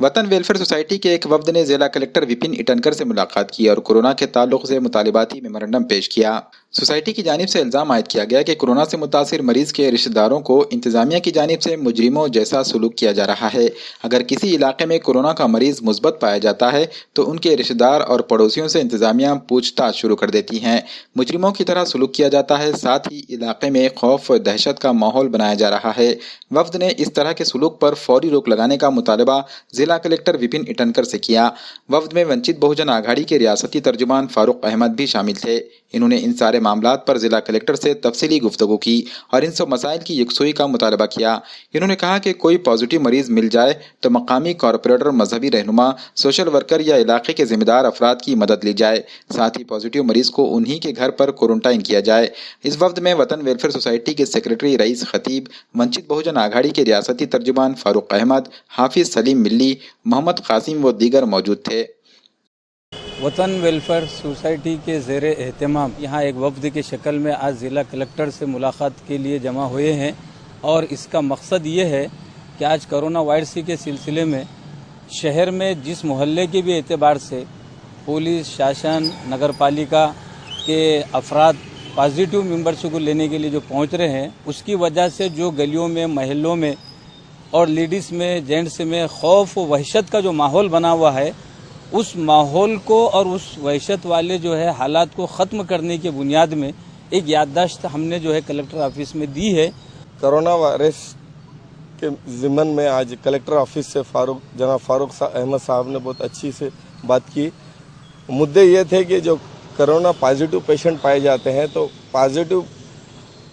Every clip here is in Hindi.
वतन वेलफेयर सोसाइटी के एक वफ्द ने जिला कलेक्टर विपिन इटनकर से मुलाकात की और कोरोना के ताल्लुक से मुतालिबाती मेमोरेंडम पेश किया। सोसाइटी की जानिब से इल्जाम आयद किया गया कि कोरोना से मुतासिर मरीज के रिश्तेदारों को इंतजामिया की जानिब से मुजरिमों जैसा सलूक किया जा रहा है। अगर किसी इलाके में कोरोना का मरीज मुस्बत पाया जाता है तो उनके रिश्तेदार और पड़ोसियों से इंतजामिया पूछताछ शुरू कर देती है। मुजरिमों की तरह सलूक किया जाता है, साथ ही इलाके में खौफ और दहशत का माहौल बनाया जा रहा है। वफ्द ने इस तरह के सलूक पर फौरी रोक लगाने का मुतालबा जिला कलेक्टर विपिन इटनकर से किया। वफ्द में वंचित बहुजन आघाड़ी के रियासती तर्जुमान फारूक अहमद भी शामिल थे। इन्होंने इन सारे मामलात पर जिला कलेक्टर से तफसीली गुफ्तगू की और इन सब मसाइल की यकसुई का मुतालबा किया। इन्होंने कहा कि कोई पॉजिटिव मरीज मिल जाए तो मकामी कॉरपोरेटर, मजहबी रहनुमा, सोशल वर्कर या इलाके के जिम्मेदार अफराद की मदद ली जाए। साथ ही पॉजिटिव मरीज को उन्हीं के घर पर क्वारंटाइन किया जाए। इस वफ्द में वतन वेलफेयर सोसाइटी के सेक्रेटरी रईस खतीब, वंचित बहुजन आघाड़ी के रियासती तर्जुमान फारूक अहमद, हाफिज सलीम मिल्ली, मोहम्मद कासिम व दीगर मौजूद थे। वतन वेलफेयर सोसाइटी के ज़ेरे एहतमाम यहाँ एक वफ्द की शक्ल में आज ज़िला कलेक्टर से मुलाकात के लिए जमा हुए हैं और इसका मकसद ये है कि आज कोरोना वायरस के सिलसिले में शहर में जिस मोहल्ले के भी एतबार से पुलिस, शासन, नगर पालिका के अफराद पॉजिटिव मेंबर्स को लेने के लिए जो पहुँच रहे हैं, उसकी वजह से जो गलियों में, महल्लों में और लेडीज़ में, जेंट्स में खौफ व वहशत का जो माहौल बना हुआ है, उस माहौल को और उस वहशत वाले जो है हालात को ख़त्म करने की बुनियाद में एक याददाश्त हमने जो है कलेक्टर ऑफिस में दी है। कोरोना वायरस के ज़िम्मन में आज कलेक्टर ऑफिस से जनाब फारूक अहमद साहब ने बहुत अच्छी से बात की। मुद्दे ये थे कि जो कोरोना पॉजिटिव पेशेंट पाए जाते हैं, तो पॉजिटिव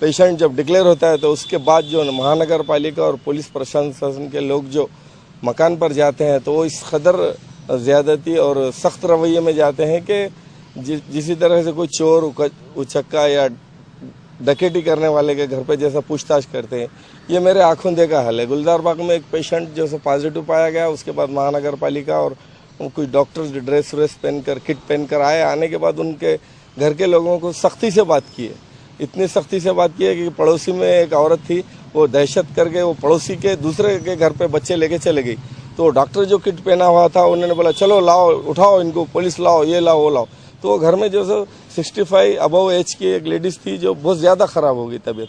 पेशेंट जब डिक्लेयर होता है तो उसके बाद जो महानगर पालिका और पुलिस प्रशासन के लोग जो मकान पर जाते हैं तो वो इस कदर ज़्यादती और सख्त रवैये में जाते हैं कि जिसी तरह से कोई चोर, उचक्का या डकैती करने वाले के घर पे जैसा पूछताछ करते हैं। ये मेरे आंखों देखा हाल है। गुलजार बाग में एक पेशेंट जो पॉजिटिव पाया गया, उसके बाद महानगर पालिका और कुछ डॉक्टर्स ड्रेस पहनकर, किट पहनकर आने के बाद उनके घर के लोगों को सख्ती से बात की है। इतनी सख्ती से बात की है कि पड़ोसी में एक औरत थी, वो दहशत करके वो पड़ोसी के दूसरे के घर पे बच्चे लेके चले गई। तो डॉक्टर जो किट पहना हुआ था, उन्होंने बोला चलो लाओ, उठाओ इनको, पुलिस लाओ, ये लाओ, वो लाओ। तो वो घर में जो 65 अबव एज की एक लेडीज़ थी जो बहुत ज़्यादा ख़राब हो गई तबीयत।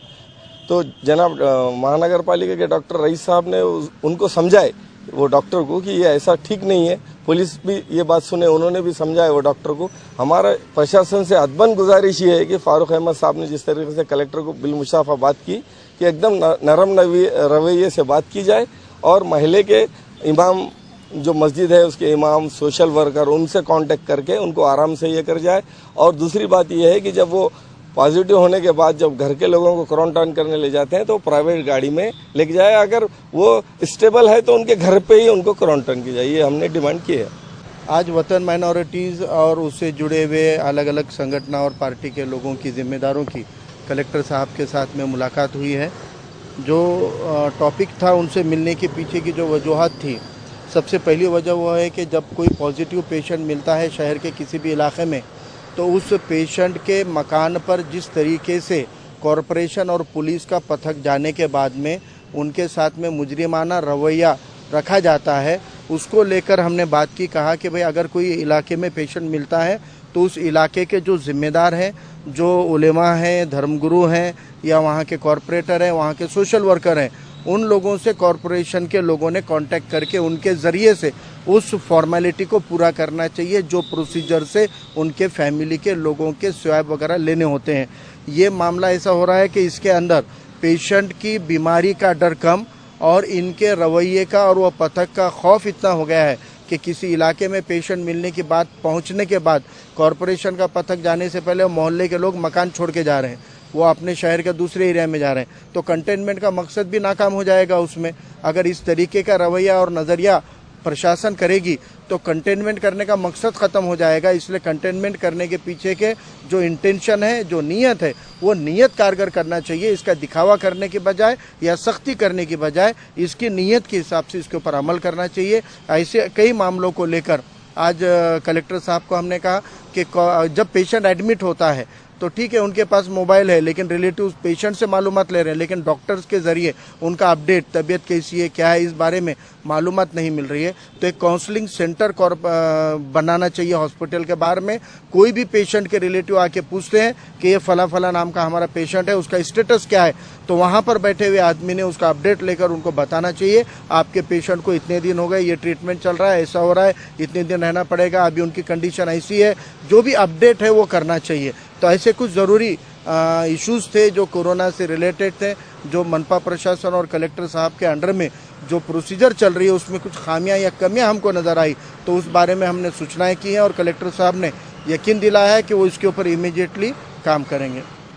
तो जनाब महानगर पालिका के डॉक्टर रईस साहब ने उनको समझाए, वो डॉक्टर को, कि ये ऐसा ठीक नहीं है। पुलिस भी ये बात सुने, उन्होंने भी समझाया वो डॉक्टर को। हमारा प्रशासन से अदबन गुजारिश ये है कि फारूक अहमद साहब ने जिस तरीके से कलेक्टर को बिलमुशाफा बात की कि एकदम नरम रवैये से बात की जाए और महल्ले के इमाम, जो मस्जिद है उसके इमाम, सोशल वर्कर, उनसे कांटेक्ट करके उनको आराम से ये कर जाए। और दूसरी बात यह है कि जब वो पॉजिटिव होने के बाद जब घर के लोगों को क्वारंटाइन करने ले जाते हैं तो प्राइवेट गाड़ी में लेके जाए। अगर वो स्टेबल है तो उनके घर पे ही उनको क्वारंटाइन की जाए, ये हमने डिमांड की है। आज वतन माइनॉरिटीज़ और उससे जुड़े हुए अलग अलग संगठन और पार्टी के लोगों की जिम्मेदारों की कलेक्टर साहब के साथ में मुलाकात हुई है। जो टॉपिक था उनसे मिलने के पीछे की जो वजूहत थी, सबसे पहली वजह वो है कि जब कोई पॉजिटिव पेशेंट मिलता है शहर के किसी भी इलाके में, तो उस पेशेंट के मकान पर जिस तरीके से कॉरपोरेशन और पुलिस का पथक जाने के बाद में उनके साथ में मुजरिमाना रवैया रखा जाता है, उसको लेकर हमने बात की। कहा कि भाई अगर कोई इलाके में पेशेंट मिलता है तो उस इलाके के जो ज़िम्मेदार हैं, जो उलेमा हैं, धर्मगुरु हैं या वहाँ के कॉरपोरेटर हैं, वहाँ के सोशल वर्कर हैं, उन लोगों से कॉरपोरेशन के लोगों ने कांटेक्ट करके उनके ज़रिए से उस फॉर्मेलिटी को पूरा करना चाहिए जो प्रोसीजर से उनके फैमिली के लोगों के स्वैब वगैरह लेने होते हैं। ये मामला ऐसा हो रहा है कि इसके अंदर पेशेंट की बीमारी का डर कम और इनके रवैये का और वह पथक का खौफ इतना हो गया है कि किसी इलाके में पेशेंट मिलने की बात पहुंचने के बाद कॉरपोरेशन का पथक जाने से पहले मोहल्ले के लोग मकान छोड़ के जा रहे हैं, वो अपने शहर के दूसरे एरिया में जा रहे हैं। तो कंटेनमेंट का मकसद भी नाकाम हो जाएगा उसमें। अगर इस तरीके का रवैया और नज़रिया प्रशासन करेगी तो कंटेनमेंट करने का मकसद ख़त्म हो जाएगा। इसलिए कंटेनमेंट करने के पीछे के जो इंटेंशन है, जो नीयत है, वो नीयत कारगर करना चाहिए। इसका दिखावा करने के बजाय या सख्ती करने के बजाय इसकी नीयत के हिसाब से इसके ऊपर अमल करना चाहिए। ऐसे कई मामलों को लेकर आज कलेक्टर साहब को हमने कहा कि जब पेशेंट एडमिट होता है तो ठीक है, उनके पास मोबाइल है, लेकिन रिलेटिव पेशेंट से मालूमात ले रहे हैं, लेकिन डॉक्टर्स के ज़रिए उनका अपडेट, तबीयत कैसी है, क्या है, इस बारे में मालूमात नहीं मिल रही है। तो एक काउंसलिंग सेंटर बनाना चाहिए हॉस्पिटल के बाहर में। कोई भी पेशेंट के रिलेटिव आके पूछते हैं कि ये फला फला नाम का हमारा पेशेंट है, उसका स्टेटस क्या है, तो वहाँ पर बैठे हुए आदमी ने उसका अपडेट लेकर उनको बताना चाहिए, आपके पेशेंट को इतने दिन हो गए, ये ट्रीटमेंट चल रहा है, ऐसा हो रहा है, इतने दिन रहना पड़ेगा, अभी उनकी कंडीशन ऐसी है, जो भी अपडेट है वो करना चाहिए। तो ऐसे कुछ ज़रूरी इश्यूज़ थे जो कोरोना से रिलेटेड थे, जो मनपा प्रशासन और कलेक्टर साहब के अंडर में जो प्रोसीजर चल रही है उसमें कुछ खामियां या कमियां हमको नज़र आई, तो उस बारे में हमने सूचनाएं की हैं और कलेक्टर साहब ने यकीन दिलाया है कि वो इसके ऊपर इमीडिएटली काम करेंगे।